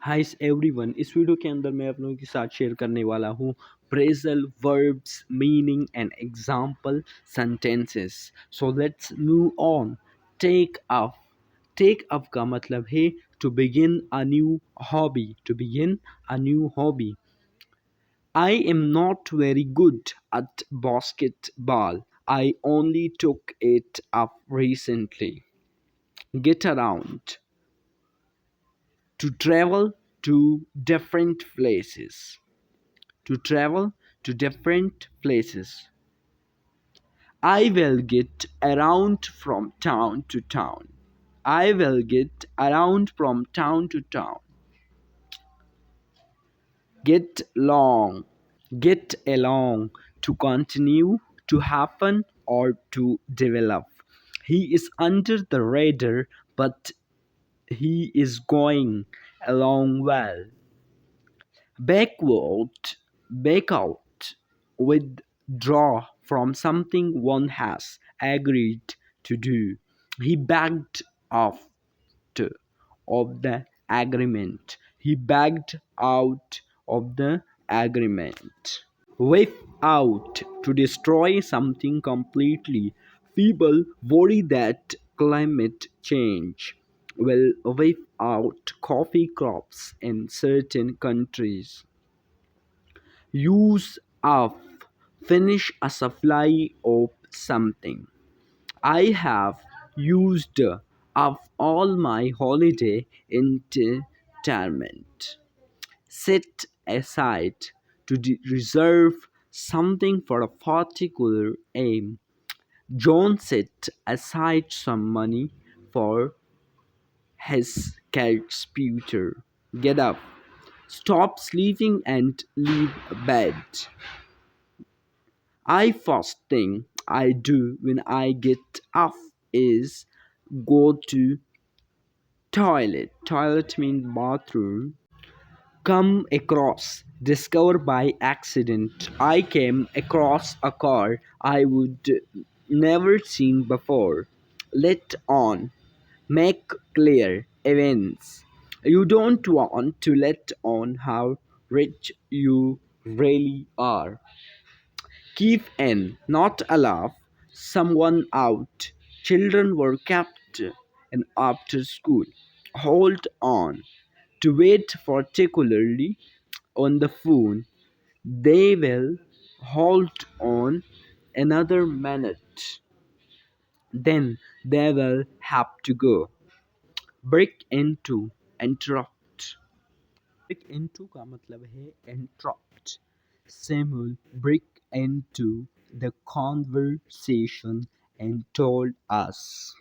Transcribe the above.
Hi everyone. इस video के अंदर मैं आप लोगों के साथ शेयर करने वाला हूँ phrasal verbs meaning and example sentences. So let's move on. Take up. Take up का मतलब है to begin a new hobby. To begin a new hobby. I am not very good at basketball. I only took it up recently. Get around. To travel to different places. To travel to different places. I will get around from town to town. I will get around from town to town. Get long. Get along. To continue, to happen, or to develop. He is under the radar, but he is going along well. Backward, back out, withdraw from something one has agreed to do. He backed off of the agreement. He backed out of the agreement. Wipe out, to destroy something completely. People worry that climate change will wipe out coffee crops in certain countries. Use up, finish a supply of something. I have used up all my holiday entertainment. Set aside, to reserve something for a particular aim. John set aside some money for his cat's future. Get up. Stop sleeping and leave bed. I first thing I do when I get up is go to toilet. Toilet means bathroom. Come across, discover by accident. I came across a car I would never seen before. Let on, make clear events. You don't want to let on how rich you really are. Keep in, not allow someone out. Children were kept in after school. Hold on, to wait particularly on the phone. They will hold on another minute. Then they will have to go. Break into, interrupt. Break into का मतलब है interrupt. Samuel break into the conversation and told us.